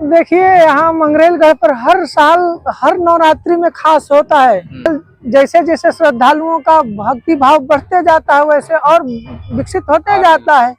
देखिए यहाँ मंगरेलगढ़ पर हर साल हर नवरात्रि में खास होता है। जैसे जैसे श्रद्धालुओं का भक्ति भाव बढ़ते जाता है वैसे और विकसित होते जाता है।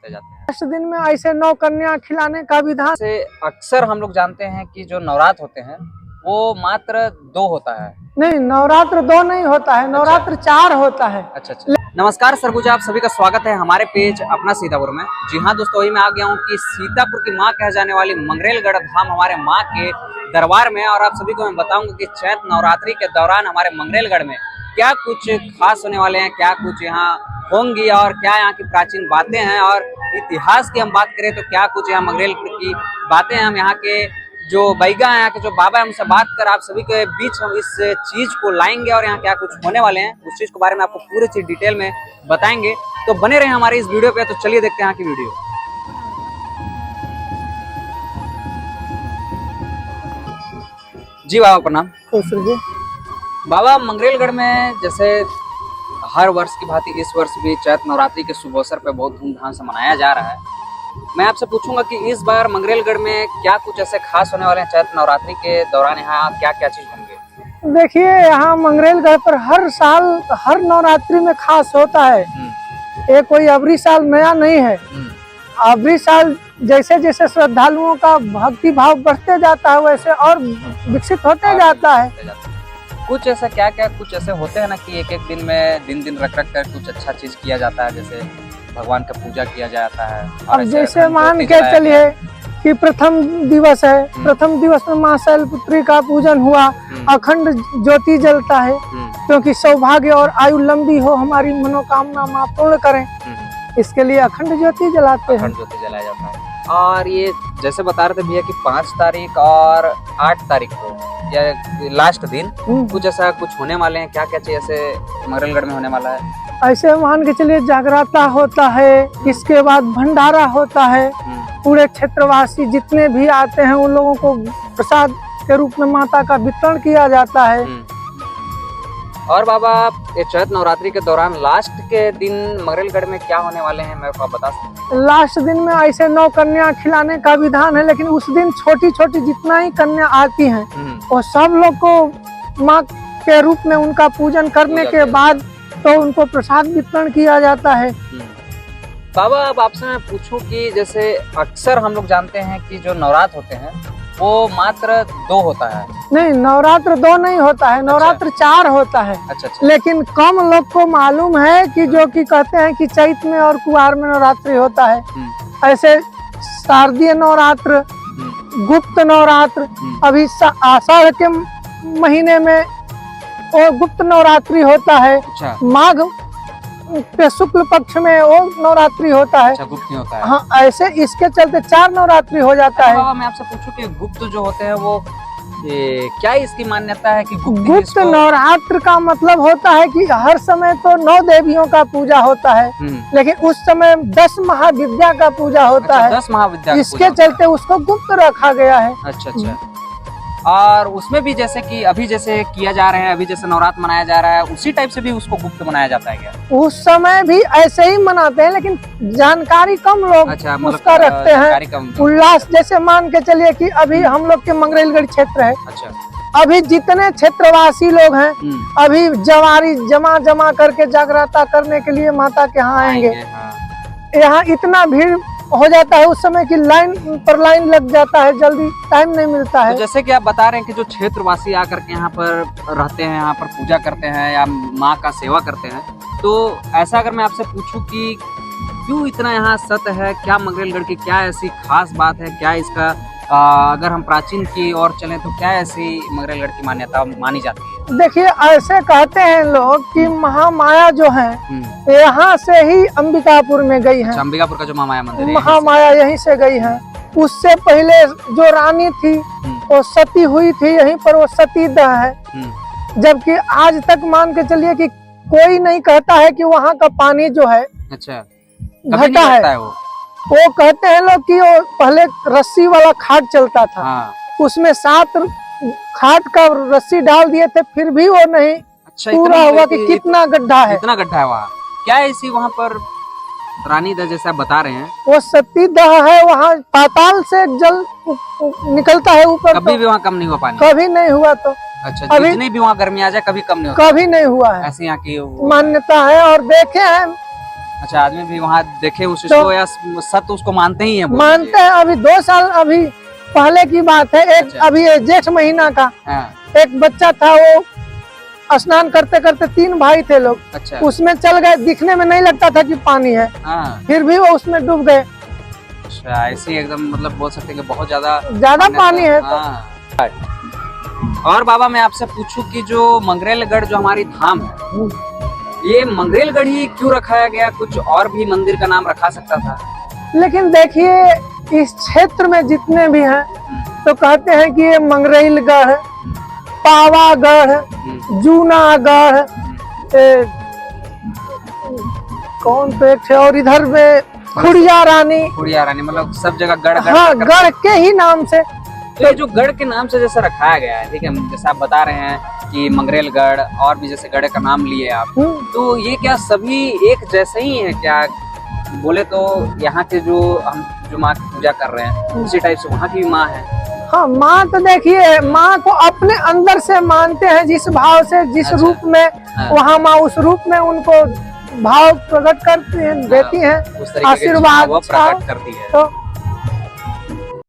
10 दिन में ऐसे 9 कन्या खिलाने का विधान से अक्सर हम लोग जानते हैं कि जो नवरात्र होते हैं वो मात्र 2 होता है। नहीं, नवरात्र 2 नहीं होता है, नवरात्र 4 होता है। अच्छा। नमस्कार सरगुजा, आप सभी का स्वागत है हमारे पेज अपना सीतापुर में। जी हाँ दोस्तों, वही मैं आ गया हूँ कि सीतापुर की माँ कह जाने वाली मंगरेलगढ़ धाम हमारे माँ के दरबार में, और आप सभी को मैं बताऊंगा कि चैत नवरात्रि के दौरान हमारे मंगरेलगढ़ में क्या कुछ खास होने वाले हैं, क्या कुछ यहाँ होंगी और क्या यहाँ की प्राचीन बातें हैं, और इतिहास की हम बात करें तो क्या कुछ यहाँ मंगरेलगढ़ की बातें हैं। हम यहाँ के जो बैगा है, यहाँ के जो बाबा है, उनसे बात कर आप सभी के बीच हम इस चीज को लाएंगे और यहाँ क्या कुछ होने वाले हैं उस चीज के बारे में आपको पूरी चीज डिटेल में बताएंगे। तो बने रहे हमारे इस वीडियो पे। तो चलिए देखते हैं यहाँ की वीडियो। जी बाबा प्रणाम। बाबा मंगरेलगढ़ में जैसे हर वर्ष की भांति इस वर्ष भी चैत नवरात्रि के शुभ अवसर पर बहुत धूमधाम से मनाया जा रहा है। मैं आपसे पूछूंगा कि इस बार मंगरेलगढ़ में क्या कुछ ऐसे खास होने वाले हैं चैत नवरात्रि के दौरान, यहाँ क्या क्या चीज होंगे? देखिए यहाँ मंगरेलगढ़ पर हर साल हर नवरात्रि में खास होता है। ये कोई अबरी साल नया नहीं है। अबरी साल जैसे जैसे श्रद्धालुओं का भक्ति भाव बढ़ते जाता है वैसे और विकसित होते जाता है। कुछ ऐसा क्या क्या कुछ ऐसे होते हैं ना कि एक एक दिन में दिन रख कर कुछ अच्छा चीज किया जाता है, जैसे भगवान का पूजा किया जाता है। अब जैसे मान के चलिए कि प्रथम दिवस है, प्रथम दिवस में माँ शैलपुत्री का पूजन हुआ, अखंड ज्योति जलता है क्योंकि सौभाग्य और आयु लंबी हो, हमारी मनोकामना माँ पूर्ण करें, इसके लिए अखंड ज्योति जलाते हैं। अखंड ज्योति जलाया जाता है। और ये जैसे बता रहे थे भैया कि 5 तारीख और 8 तारीख को या लास्ट दिन कुछ ऐसा कुछ होने वाले हैं, क्या क्या चीज ऐसे मंगरेलगढ़ में होने वाला है? ऐसे मान के चलिए जागराता होता है, इसके बाद भंडारा होता है। पूरे क्षेत्रवासी जितने भी आते हैं उन लोगों को प्रसाद के रूप में माता का वितरण किया जाता है। और बाबा ये चैत नवरात्रि के दौरान लास्ट के दिन मंगरेलगढ़ में क्या होने वाले हैं, मेरे को आप बता सकते हैं? लास्ट दिन में ऐसे 9 कन्या खिलाने का विधान है, लेकिन उस दिन छोटी छोटी जितना ही कन्या आती हैं वो सब लोग को माँ के रूप में उनका पूजन करने के बाद तो उनको प्रसाद वितरण किया जाता है। बाबा अब आपसे मैं पूछूं कि जैसे अक्सर हम लोग जानते हैं कि जो नवरात्र होते हैं वो मात्र 2 होता है। नहीं, नवरात्र 2 नहीं होता है, नवरात्र 4 होता है। अच्छा। लेकिन कम लोग को मालूम है कि जो कि कहते हैं कि चैत में और कुआर में नवरात्रि होता है। ऐसे शारदीय नवरात्र, गुप्त नवरात्र, अभी आषाढ़ के महीने में और गुप्त नवरात्रि होता है। अच्छा। माघ के शुक्ल पक्ष में वो नवरात्रि होता है। अच्छा, गुप्त नहीं होता है। हाँ, ऐसे इसके चलते 4 नवरात्रि हो जाता है। बाबा मैं आपसे पूछूं कि गुप्त जो होते हैं वो क्या इसकी मान्यता है कि गुप्त नवरात्र का मतलब होता है कि हर समय तो 9 देवियों का पूजा होता है, लेकिन उस समय 10 महाविद्या का पूजा होता है। 10 महाविद्या, इसके चलते उसको गुप्त रखा गया है। अच्छा। और उसमें भी जैसे कि अभी जैसे किया जा रहा है, अभी जैसे नवरात्र मनाया जा रहा है उसी टाइप से भी उसको गुप्त मनाया जाता है क्या? उस समय भी ऐसे ही मनाते हैं, लेकिन जानकारी कम लोग उसका रखते हैं। उल्लास जैसे मान के चलिए कि अभी हम लोग के मंगरेलगढ़ क्षेत्र है। अच्छा। अभी जितने क्षेत्रवासी लोग हैं अभी जवारी जमा करके जागराता करने के लिए माता के यहाँ आएंगे। यहाँ इतना भीड़ हो जाता है उस समय की लाइन लग जाता है, जल्दी टाइम नहीं मिलता है। तो जैसे कि आप बता रहे हैं कि जो क्षेत्रवासी आकर के यहाँ पर रहते हैं, यहाँ पर पूजा करते हैं या माँ का सेवा करते हैं, तो ऐसा अगर मैं आपसे पूछूं कि क्यों इतना यहाँ सत है, क्या मंगरेलगढ़ की क्या ऐसी खास बात है, क्या इसका अगर हम प्राचीन की ओर चलें तो क्या ऐसी मंगरेलगढ़ की मान्यता मानी जाती है? देखिए ऐसे कहते हैं लोग कि महामाया जो है यहाँ से ही अंबिकापुर में गई है। अंबिकापुर का जो महामाया मंदिर है, महामाया यहीं से गई है। उससे पहले जो रानी थी वो सती हुई थी यहीं पर, वो सती दह है। जबकि आज तक मान के चलिए कि कोई नहीं कहता है कि वहाँ का पानी जो है अच्छा घटा है। वो कहते हैं लोग कि वो पहले रस्सी वाला खाट चलता था, उसमें 7 खाट का रस्सी डाल दिए थे, फिर भी वो नहीं पूरा हुआ कि कितना गड्ढा है। इतना गड्ढा है वहाँ, क्या ऐसी वहाँ पर रानी दह जैसे आप बता रहे हैं, वो सती दह है, वहाँ पाताल से जल निकलता है ऊपर, कभी भी वहाँ कम नहीं हुआ पानी? कभी नहीं हुआ। तो अच्छा, अभी- जितनी भी वहाँ गर्मी आ जाए कभी कम नहीं होता, कभी नहीं हुआ है, ऐसे यहाँ की मान्यता है। और देखे हैं, अच्छा, आदमी भी वहाँ देखे उस तो- इसको या सत्य उसको मानते ही है, मानते हैं। अभी 2 साल अभी पहले की बात है, एक अच्छा। अभी जेठ महीना का हाँ, एक बच्चा था, वो स्नान करते करते 3 भाई थे लोग, अच्छा, उसमें चल गए, दिखने में नहीं लगता था कि पानी है, हाँ, फिर भी वो उसमें डूब गए। अच्छा, ऐसे ही एकदम मतलब बोल सकते हैं कि बहुत ज्यादा ज्यादा पानी है तो। हाँ। और बाबा मैं आपसे पूछूं कि जो मंगरेलगढ़ जो हमारी धाम है, ये मंगरेलगढ़ ही क्यों रखाया गया? कुछ और भी मंदिर का नाम रखा सकता था? लेकिन देखिए, इस क्षेत्र में जितने भी हैं तो कहते हैं कि ये मंगरेलगढ़, पावागढ़, जूनागढ़, कौन तो एक थे, और इधर में खुड़िया रानी, मतलब सब जगह गढ़ हाँ, गढ़ के ही नाम से। तो ये जो गढ़ के नाम से जैसे रखाया गया है, ठीक है, जैसे आप बता रहे हैं कि मंगरेलगढ़ और भी जैसे गढ़ का नाम लिए आप, तो ये क्या सभी एक जैसे ही है क्या? बोले तो यहाँ के जो हम जो माँ की पूजा कर रहे हैं उसी टाइप से वहाँ की भी माँ है? हाँ, माँ तो देखिए, माँ को अपने अंदर से मानते हैं, जिस भाव से, जिस अच्छा। रूप में हाँ। वहाँ माँ उस रूप में उनको भाव प्रकट करती हैं, देती हैं, उस तरीके के आशीर्वाद वो प्रकट करती है। तो